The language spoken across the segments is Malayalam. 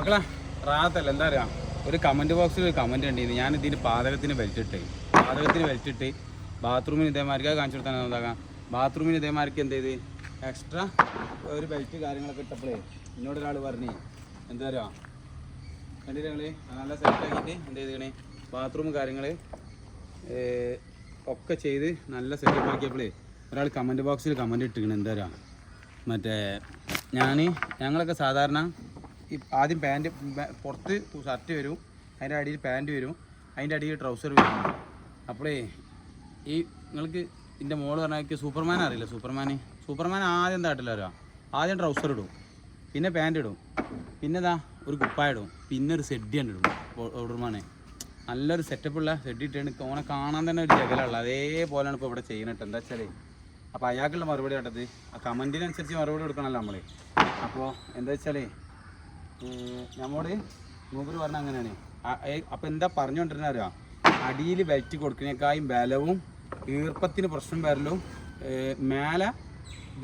മക്കളെ റാത്തല്ല എന്താ പറയുക, ഒരു കമൻറ്റ് ബോക്സിൽ ഒരു കമൻറ്റ് കണ്ടിരുന്നു. ഞാൻ ഇതിന് പാചകത്തിന് ബെൽറ്റിട്ട് ബാത്റൂമിന് ഇതേമാർക്ക് കാണിച്ചു കൊടുത്താൽ എന്താക്കാം. ബാത്റൂമിന് ഇതേമാർക്ക് എന്ത് ചെയ്ത് എക്സ്ട്രാ ഒരു ബെൽറ്റ് കാര്യങ്ങളൊക്കെ ഇട്ടപ്പോഴേ എന്നോട് ഒരാൾ പറഞ്ഞു എന്താ പറയുക, കണ്ടിട്ട് ഞങ്ങൾ നല്ല സെറ്റാക്കിയിട്ട് എന്ത് ചെയ്തേ ബാത്റൂം കാര്യങ്ങൾ ഒക്കെ ചെയ്ത് നല്ല സെറ്റപ്പ് ആക്കിയപ്പോഴേ ഒരാൾ കമൻറ്റ് ബോക്സിൽ കമൻറ്റ് ഇട്ടിരിക്കണം. എന്താ പറയുക, മറ്റേ ഞങ്ങളൊക്കെ സാധാരണ ഈ ആദ്യം പാൻറ്റ് പുറത്ത് ഷർട്ട് വരും, അതിൻ്റെ അടിയിൽ പാൻറ്റ് വരും, അതിൻ്റെ അടിയിൽ ട്രൗസർ വരും. അപ്പോഴേ ഈ നിങ്ങൾക്ക് എൻ്റെ മോള് പറഞ്ഞാൽ സൂപ്പർമാൻ അറിയില്ല, സൂപ്പർമാൻ ആദ്യം എന്താ ഇട്ടില്ല അറിയാം, ആദ്യം ട്രൗസർ ഇടും, പിന്നെ പാൻറ്റ് ഇടും, പിന്നെ ഇതാ ഒരു കുപ്പായ ഇടും, പിന്നെ ഒരു സെഡ്ഡി ഇടും. ഓർഡർമാനെ നല്ലൊരു സെറ്റപ്പുള്ള സെഡ്ഡി ഇട്ടിട്ട് ഓനെ കാണാൻ തന്നെ ഒരു ജഗലുള്ള അതേപോലെയാണ് ഇപ്പോൾ ഇവിടെ ചെയ്യുന്നത്. എന്താ വെച്ചാൽ അപ്പോൾ അയാൾക്കുള്ള മറുപടി കേട്ടത് ആ കമൻറ്റിനനുസരിച്ച് മറുപടി കൊടുക്കണമല്ലോ നമ്മൾ. അപ്പോൾ എന്താ വെച്ചാൽ നമ്മോട് മൂപ്പര് പറഞ്ഞ അങ്ങനെയാണ്. അപ്പോൾ എന്താ പറഞ്ഞുകൊണ്ടിരുന്ന അറിയാം, അടിയിൽ ബെൽറ്റ് കൊടുക്കുന്നതിനേക്കാളും ബലവും ഈർപ്പത്തിന് പ്രശ്നം വരലും മേലെ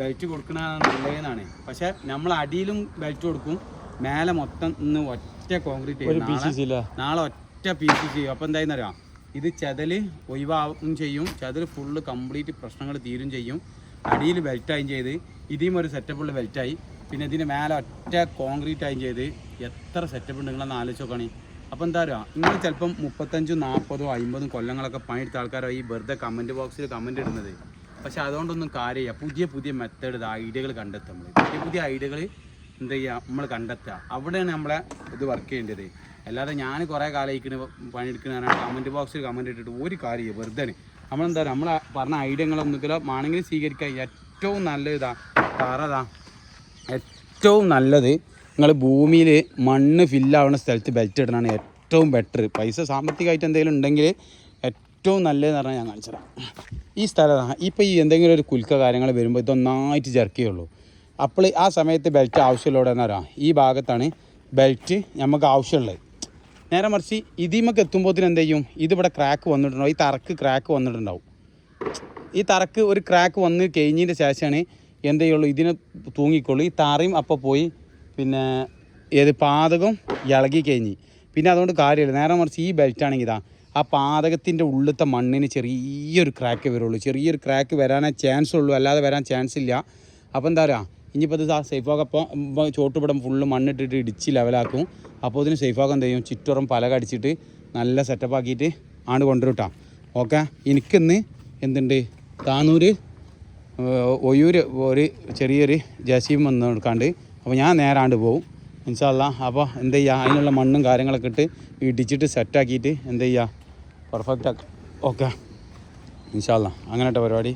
ബെൽറ്റ് കൊടുക്കണതാണ് നല്ലതെന്നാണ്. പക്ഷെ നമ്മൾ അടിയിലും ബെൽറ്റ് കൊടുക്കും, മേലെ മൊത്തം ഇന്ന് ഒറ്റ കോൺക്രീറ്റ് ചെയ്യും, നാളെ ഒറ്റ പീസ് ചെയ്യും. അപ്പോൾ എന്തായെന്ന് അറിയാം, ഇത് ചെതൽ ഒഴിവാകും ചെയ്യും, ചെതൽ ഫുള്ള് കംപ്ലീറ്റ് പ്രശ്നങ്ങൾ തീരും ചെയ്യും. അടിയിൽ ബെൽറ്റായും ചെയ്ത് ഇതേം ഒരു സെറ്റപ്പുള്ള ബെൽറ്റായി, പിന്നെ ഇതിന് മേലെ ഒറ്റ കോൺക്രീറ്റ് ആയും ചെയ്ത് എത്ര സെറ്റപ്പ് ഉണ്ട് നിങ്ങളൊന്ന് ആലോചിച്ച് നോക്കുകയാണ്. അപ്പോൾ എന്താ പറയുക, നിങ്ങൾ ചിലപ്പം 35, 40, 50 കൊല്ലങ്ങളൊക്കെ പണിയെടുത്ത ആൾക്കാരോ ഈ വെറുതെ കമൻറ്റ് ബോക്സിൽ കമൻറ്റ് ഇടുന്നത്. പക്ഷെ അതുകൊണ്ടൊന്നും കാര്യമില്ല. പുതിയ മെത്തേഡ് ഐഡിയകൾ കണ്ടെത്തുക, നമ്മൾ പുതിയ ഐഡിയകൾ എന്ത് ചെയ്യുക, നമ്മൾ കണ്ടെത്തുക. അവിടെയാണ് നമ്മളെ ഇത് വർക്ക് ചെയ്യേണ്ടത്. അല്ലാതെ ഞാൻ കുറേ കാലം പണിയെടുക്കുന്നതാണ് കമൻറ്റ് ബോക്സിൽ കമൻറ്റ് ഇട്ടിട്ട് ഒരു കാര്യമില്ല, വെറുതെ നമ്മളെന്താ പറയുക, നമ്മൾ പറഞ്ഞ ഐഡിയകളൊന്നുമില്ല ആണെങ്കിൽ സ്വീകരിക്കുക. ഏറ്റവും നല്ലത് തറതാ, ഏറ്റവും നല്ലത് നിങ്ങൾ ഭൂമിയിൽ മണ്ണ് ഫില്ലാവുന്ന സ്ഥലത്ത് ബെൽറ്റ് ഇടണമാണ് ഏറ്റവും ബെറ്റർ. പൈസ സാമ്പത്തികമായിട്ട് എന്തെങ്കിലും ഉണ്ടെങ്കിൽ ഏറ്റവും നല്ലതെന്ന് പറഞ്ഞാൽ ഞാൻ കാണിച്ചുതരാം. ഈ സ്ഥലമാണ് ഇപ്പോൾ ഈ എന്തെങ്കിലും ഒരു കുൽക്ക കാര്യങ്ങൾ വരുമ്പോൾ ഇതൊന്നായിട്ട് ചെറുക്കുകയുള്ളൂ. അപ്പോൾ ആ സമയത്ത് ബെൽറ്റ് ആവശ്യമുള്ളതെന്ന് പറയാം, ഈ ഭാഗത്താണ് ബെൽറ്റ് നമുക്ക് ആവശ്യമുള്ളത്. നേരെ മറിച്ച് ഇതിമൊക്കെ എത്തുമ്പോഴത്തേന് എന്ത് ചെയ്യും, ഇതിവിടെ ക്രാക്ക് വന്നിട്ടുണ്ടാവും, ഈ തറക്ക് ക്രാക്ക് വന്നിട്ടുണ്ടാവും. ഈ തറക്ക് ഒരു ക്രാക്ക് വന്ന് കഴിഞ്ഞതിൻ്റെ ശേഷമാണ് എന്ത് ചെയ്യുള്ളൂ, ഇതിനെ തൂങ്ങിക്കൊള്ളൂ. ഈ തറയും അപ്പോൾ പോയി പിന്നെ പാതകം ഇളകി കഴിഞ്ഞ് പിന്നെ അതുകൊണ്ട് കാര്യമില്ല. നേരെ മറിച്ച് ഈ ബെൽറ്റാണെങ്കിൽ ഇതാ ആ പാതകത്തിൻ്റെ ഉള്ളിലത്തെ മണ്ണിന് ചെറിയൊരു ക്രാക്ക് വരുള്ളൂ. ചെറിയൊരു ക്രാക്ക് വരാനേ ചാൻസ് ഉള്ളൂ, അല്ലാതെ വരാൻ ചാൻസ് ഇല്ല. അപ്പോൾ എന്താ പറയുക, ഇനിയിപ്പോൾ ഇത് സേഫാക്കപ്പോൾ ചോട്ടുപിടം ഫുള്ള് മണ്ണിട്ടിട്ട് ഇടിച്ച് ലെവലാക്കും. അപ്പോൾ ഇതിന് സേഫാക്കാൻ എന്ത് ചെയ്യും, ചുറ്റുറം പലക അടിച്ചിട്ട് നല്ല സെറ്റപ്പാക്കിയിട്ട് ആണ് കൊണ്ടുവരുട്ടാ. ഓക്കെ, എനിക്കിന്ന് എന്തുണ്ട്, താനൂര് ഒയൂര് ഒരു ചെറിയൊരു ജെസിബി വന്ന് കൊടുക്കാണ്ട്. അപ്പോൾ ഞാൻ നേരാണ്ട് പോവും ഇൻഷാ അല്ലാഹ്. അപ്പോൾ എന്ത് ചെയ്യുക, അതിനുള്ള മണ്ണും കാര്യങ്ങളൊക്കെ ഇട്ട് ഇടിച്ചിട്ട് സെറ്റാക്കിയിട്ട് എന്ത് ചെയ്യുക, പെർഫെക്റ്റ് ആക്കുക. ഓക്കെ ഇൻഷാ അല്ലാഹ്, അങ്ങനെയായിട്ട് പരിപാടി.